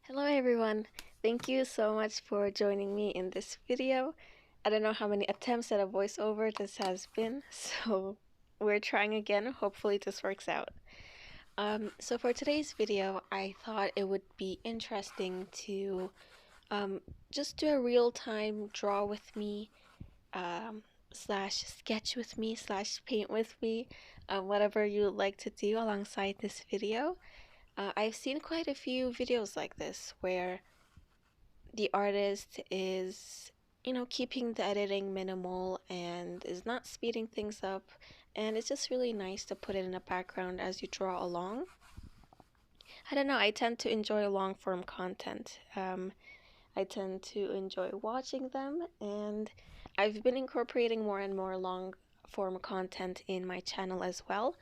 Hello everyone, thank you so much for joining me in this video. I don't know how many attempts at a voiceover this has been, so we're trying again. Hopefully this works out. So for today's video, I thought it would be interesting to just do a real-time draw with me, slash sketch with me, slash paint with me, whatever you would like to do alongside this video. I've seen quite a few videos like this where the artist is, keeping the editing minimal and is not speeding things up, and it's just really nice to put it in the background as you draw along. I don't know, I tend to enjoy long form content. I tend to enjoy watching them, and I've been incorporating more and more long form content in my channel as well.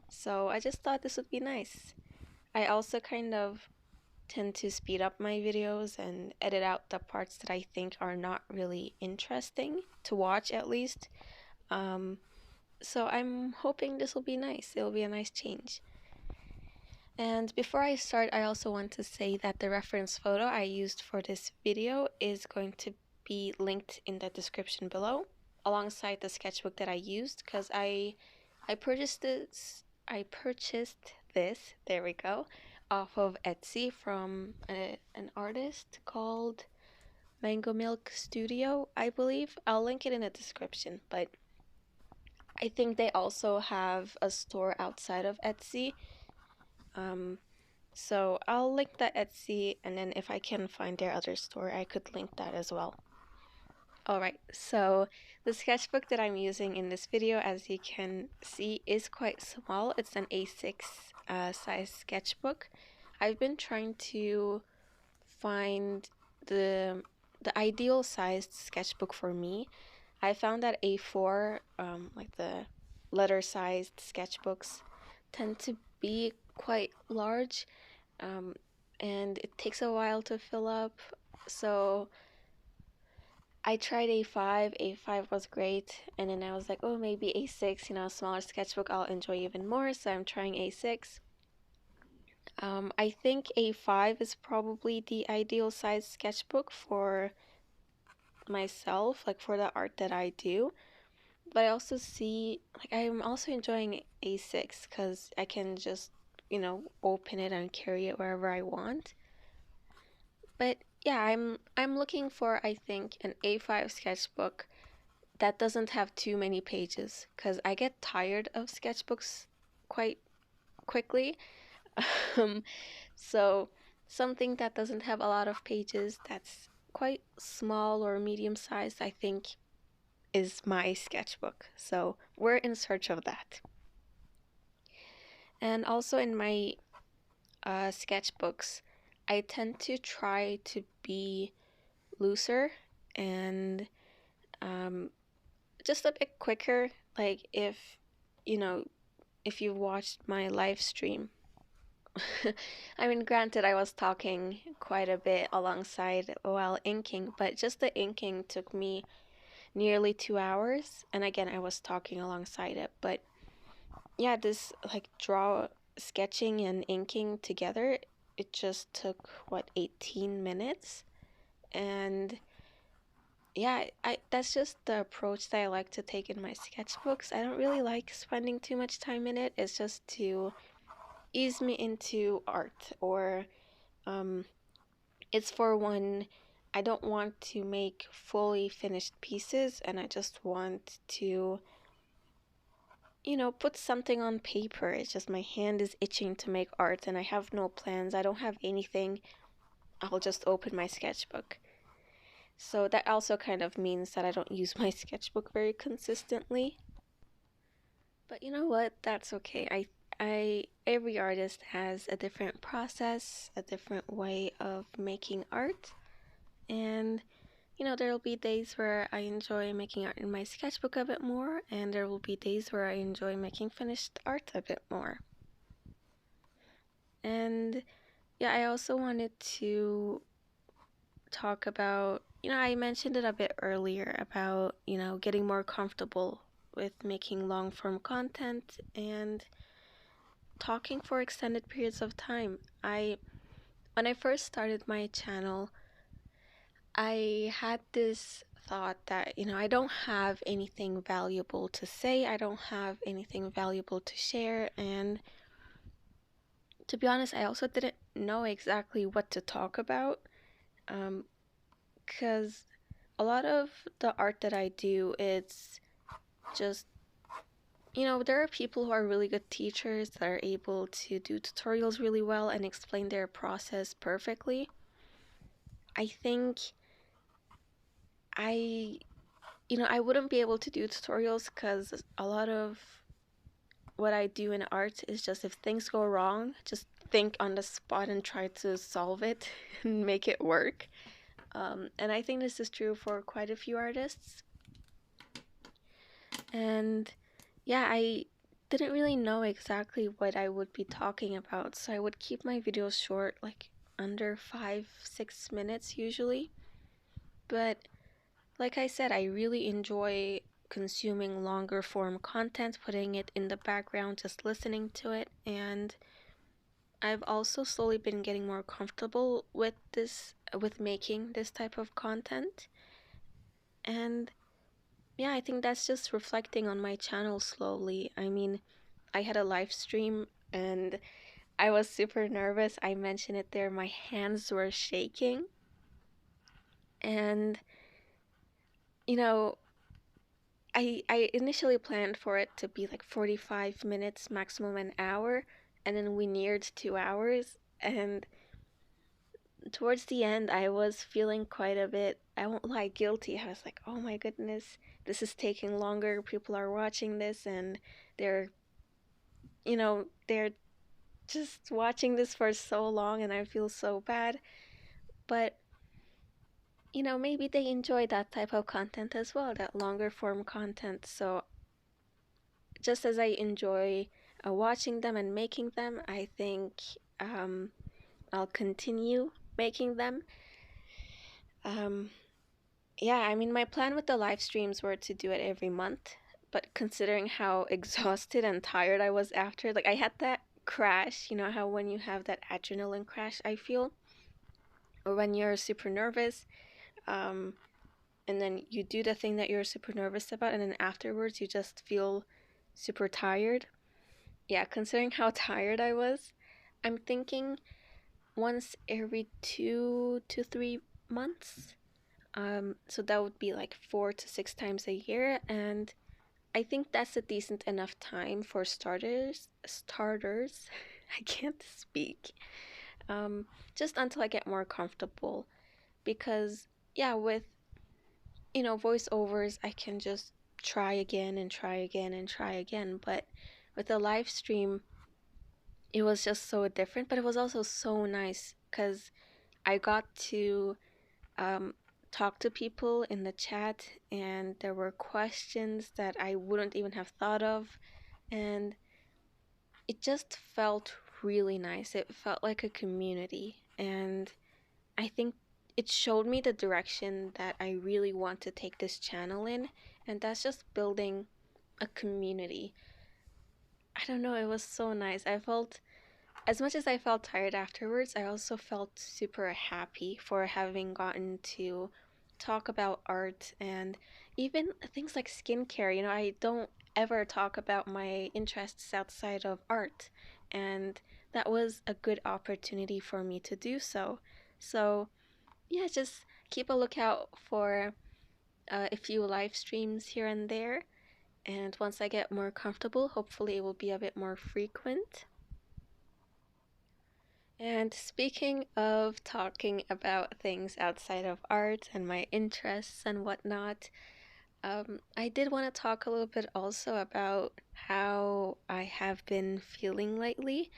So I just thought this would be nice. I also kind of tend to speed up my videos and edit out the parts that I think are not really interesting to watch, at least. So I'm hoping this will be nice. It'll be a nice change. And before I start, I also want to say that the reference photo I used for this video is going to be linked in the description below, alongside the sketchbook that I used, because I purchased this, there we go, off of Etsy from an artist called Mango Milk Studio, I believe. I'll link it in the description, but I think they also have a store outside of Etsy. So I'll link that Etsy, and then if I can find their other store, I could link that as well. Alright, so the sketchbook that I'm using in this video, as you can see, is quite small. It's an A6 size sketchbook. I've been trying to find the ideal sized sketchbook for me. I found that A4, like the letter sized sketchbooks, tend to be quite large, and it takes a while to fill up. So I tried A5. A5 was great, and then I was like, oh, maybe A6, smaller sketchbook I'll enjoy even more, so I'm trying A6. I think A5 is probably the ideal size sketchbook for myself, like for the art that I do. But I also see, like, I'm also enjoying A6 because I can just, open it and carry it wherever I want. But yeah, I'm looking for, I think, an A5 sketchbook that doesn't have too many pages, because I get tired of sketchbooks quite quickly. Um, so something that doesn't have a lot of pages, that's quite small or medium sized, I think is my sketchbook. So we're in search of that. And also in my sketchbooks, I tend to try to be looser and just a bit quicker. Like you know, if you watched my live stream, I mean, granted, I was talking quite a bit alongside while inking, but just the inking took me nearly 2 hours. And again, I was talking alongside it. But yeah, this like sketching and inking together, it just took, what, 18 minutes? And yeah, that's just the approach that I like to take in my sketchbooks. I don't really like spending too much time in it. It's just to ease me into art, or it's for when I don't want to make fully finished pieces and I just want to, put something on paper. It's just my hand is itching to make art and I have no plans. I don't have anything. I'll just open my sketchbook. So that also kind of means that I don't use my sketchbook very consistently. But you know what? That's okay. Every artist has a different process, a different way of making art. And there'll be days where I enjoy making art in my sketchbook a bit more, and there will be days where I enjoy making finished art a bit more. And yeah, I also wanted to talk about, I mentioned it a bit earlier about, getting more comfortable with making long form content and talking for extended periods of time. I when I first started my channel, I had this thought that, I don't have anything valuable to say, I don't have anything valuable to share, and to be honest, I also didn't know exactly what to talk about, because a lot of the art that I do, it's just, there are people who are really good teachers that are able to do tutorials really well and explain their process perfectly. I think I, I wouldn't be able to do tutorials because a lot of what I do in art is just if things go wrong, just think on the spot and try to solve it and make it work. And I think this is true for quite a few artists. And yeah, I didn't really know exactly what I would be talking about, so I would keep my videos short, like under 5-6 minutes usually. But like I said, I really enjoy consuming longer form content, putting it in the background, just listening to it, and I've also slowly been getting more comfortable with making this type of content. And yeah, I think that's just reflecting on my channel slowly. I mean, I had a live stream and I was super nervous. I mentioned it there, my hands were shaking. And, you know, I initially planned for it to be like 45 minutes, maximum an hour, and then we neared 2 hours. And towards the end, I was feeling quite a bit, I won't lie, guilty. I was like, oh my goodness, this is taking longer. People are watching this and they're, they're just watching this for so long and I feel so bad. But, maybe they enjoy that type of content as well, that longer form content. So just as I enjoy watching them and making them, I think I'll continue making them. Um, Yeah, I mean, my plan with the live streams were to do it every month, but considering how exhausted and tired I was after, like I had that crash, how when you have that adrenaline crash, I feel, or when you're super nervous, um, and then you do the thing that you're super nervous about, and then afterwards you just feel super tired. Yeah, considering how tired I was, I'm thinking once every 2 to 3 months. So that would be like 4 to 6 times a year, and I think that's a decent enough time for starters. Starters, I can't speak. Um, just until I get more comfortable, because yeah, with voiceovers, I can just try again and try again and try again. But with a live stream, it was just so different. But it was also so nice because I got to um, talk to people in the chat, and there were questions that I wouldn't even have thought of, and it just felt really nice. It felt like a community, and I think it showed me the direction that I really want to take this channel in, and that's just building a community. I don't know, it was so nice. I felt, as much as I felt tired afterwards, I also felt super happy for having gotten to talk about art and even things like skincare. I don't ever talk about my interests outside of art, and that was a good opportunity for me to do so. So, yeah, just keep a lookout for a few live streams here and there. And once I get more comfortable, hopefully it will be a bit more frequent. And speaking of talking about things outside of art and my interests and whatnot, I did want to talk a little bit also about how I have been feeling lately.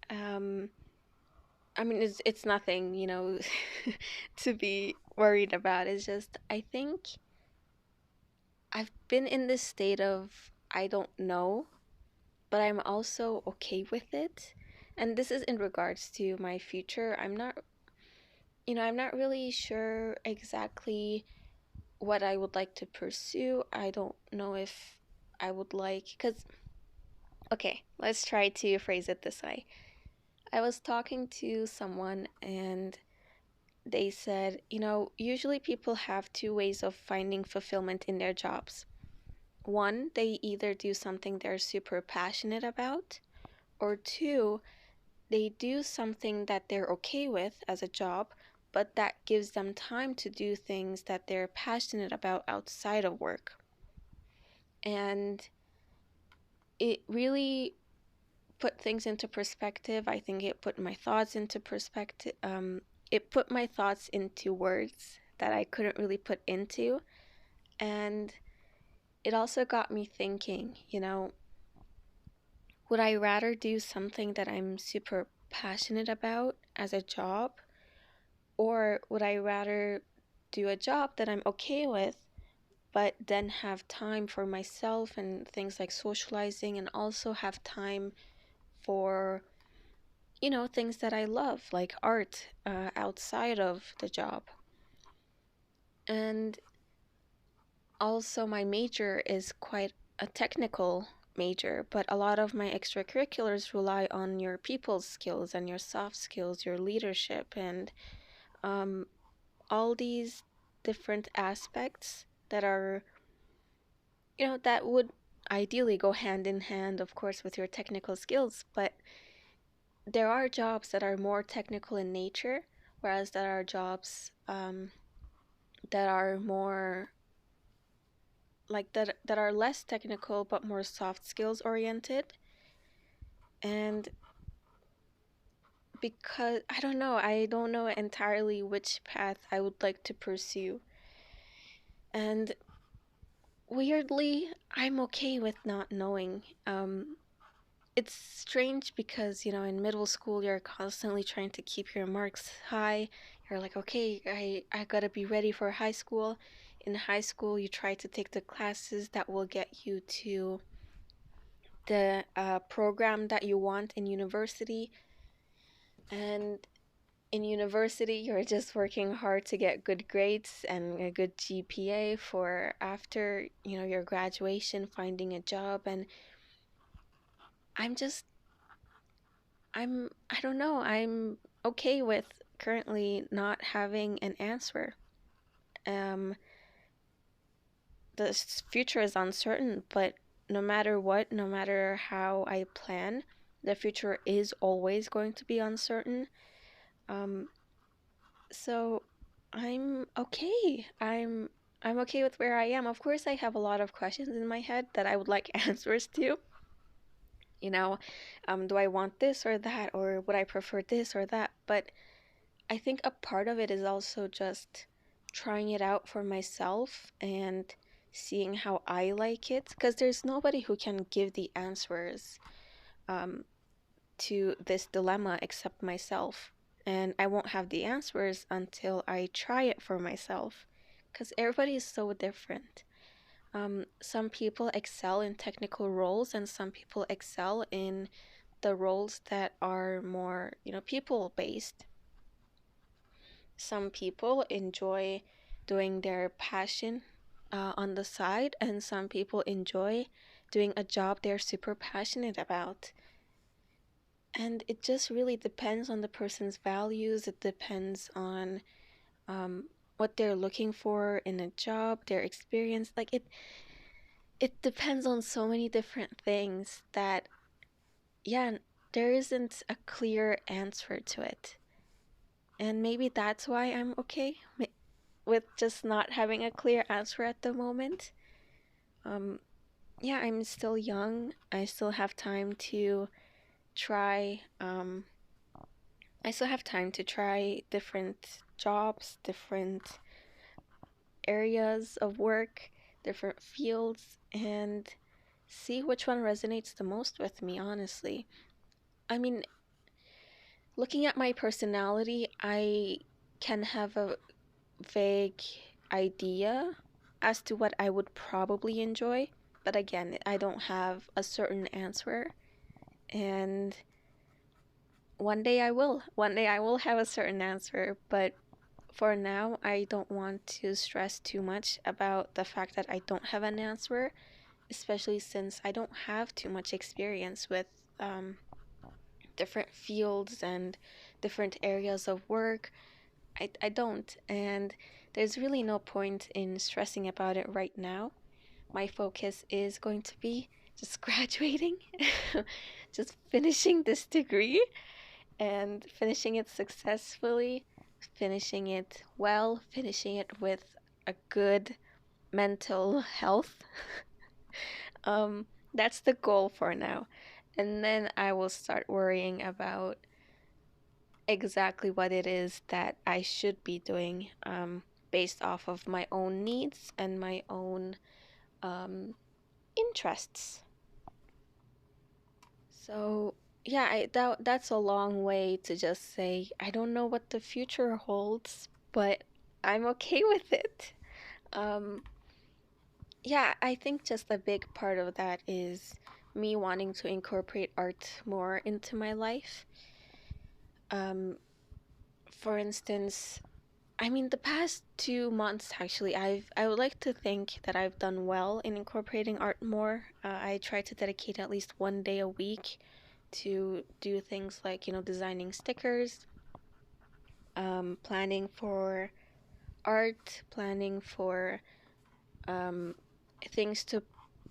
Um, I mean, it's nothing, to be worried about. It's just I think I've been in this state of I don't know, but I'm also okay with it. And this is in regards to my future. I'm not really sure exactly what I would like to pursue. I don't know if I would like, because, okay, let's try to phrase it this way. I was talking to someone and they said, usually people have two ways of finding fulfillment in their jobs. One, they either do something they're super passionate about, or two, they do something that they're okay with as a job, but that gives them time to do things that they're passionate about outside of work. And it really put things into perspective. I think it put my thoughts into perspective. It put my thoughts into words that I couldn't really put into. And it also got me thinking, would I rather do something that I'm super passionate about as a job? Or would I rather do a job that I'm okay with, but then have time for myself and things like socializing, and also have time for, things that I love, like art, outside of the job? And also, my major is quite a technical major, but a lot of my extracurriculars rely on your people skills and your soft skills, your leadership, and um, all these different aspects that are, that would ideally go hand in hand, of course, with your technical skills. But there are jobs that are more technical in nature, whereas there are jobs that are more like that are less technical but more soft skills oriented. And because I don't know entirely which path I would like to pursue. And weirdly, I'm okay with not knowing. It's strange because, in middle school, you're constantly trying to keep your marks high. You're like, okay, I gotta be ready for high school. In high school, you try to take the classes that will get you to the program that you want in university. And in university, you're just working hard to get good grades and a good GPA for after, your graduation, finding a job. And I'm just, I don't know, I'm okay with currently not having an answer. Um, the future is uncertain, but no matter what, no matter how I plan, the future is always going to be uncertain. Um, so I'm okay. I'm okay with where I am. Of course, I have a lot of questions in my head that I would like answers to. You know, do I want this or that, or would I prefer this or that? But I think a part of it is also just trying it out for myself and seeing how I like it, because there's nobody who can give the answers um, to this dilemma except myself. And I won't have the answers until I try it for myself, because everybody is so different. Some people excel in technical roles, and some people excel in the roles that are more, people based. Some people enjoy doing their passion on the side, and some people enjoy doing a job they're super passionate about. And it just really depends on the person's values. It depends on what they're looking for in a job, their experience. Like it depends on so many different things that, yeah, there isn't a clear answer to it. And maybe that's why I'm okay with just not having a clear answer at the moment. Um, yeah, I'm still young. I still have time to try. I still have time to try different jobs, different areas of work, different fields, and see which one resonates the most with me, honestly. I mean, looking at my personality, I can have a vague idea as to what I would probably enjoy, but again, I don't have a certain answer. And one day I will. One day I will have a certain answer, but for now, I don't want to stress too much about the fact that I don't have an answer, especially since I don't have too much experience with um, different fields and different areas of work. I don't, and there's really no point in stressing about it right now. My focus is going to be just graduating, just finishing this degree and finishing it successfully, finishing it well, finishing it with a good mental health. um, that's the goal for now. And then I will start worrying about exactly what it is that I should be doing, based off of my own needs and my own interests. So, yeah, that's a long way to just say, I don't know what the future holds, but I'm okay with it. Um, yeah, I think just a big part of that is me wanting to incorporate art more into my life. Um, for instance, I mean, the past 2 months actually, I would like to think that I've done well in incorporating art more. I try to dedicate at least one day a week to do things like, designing stickers, planning for art, planning for um, things to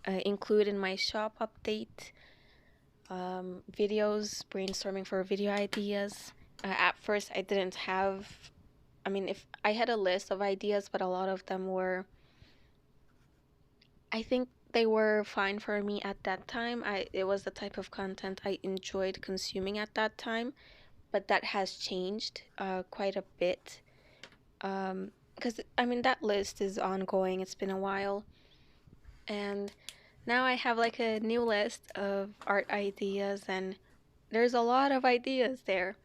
include in my shop update, videos, brainstorming for video ideas. At first, I didn't have, I mean, if I had a list of ideas, but a lot of them were, I think they were fine for me at that time. It was the type of content I enjoyed consuming at that time, but that has changed quite a bit. Because I mean, that list is ongoing. It's been a while, and now I have like a new list of art ideas, and there's a lot of ideas there.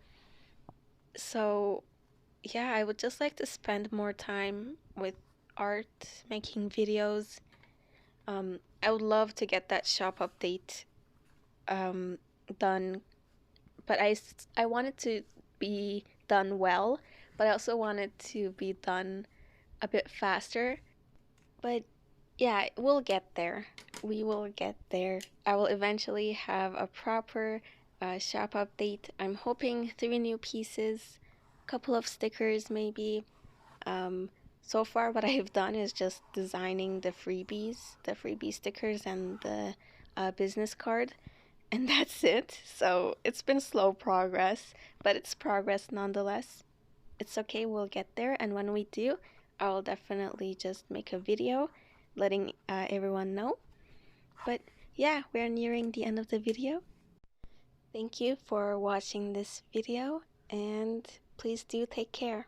So yeah, I would just like to spend more time with art, making videos. I would love to get that shop update um, done, but I want it to be done well, but I also want it to be done a bit faster. But yeah, we'll get there. We will get there. I will eventually have a proper shop update. I'm hoping 3 new pieces, a couple of stickers maybe. Um, so far, what I've done is just designing the freebie stickers, and the business card, and that's it. So it's been slow progress, but it's progress nonetheless. It's okay, we'll get there, and when we do, I'll definitely just make a video letting everyone know. But yeah, we're nearing the end of the video. Thank you for watching this video, and please do take care.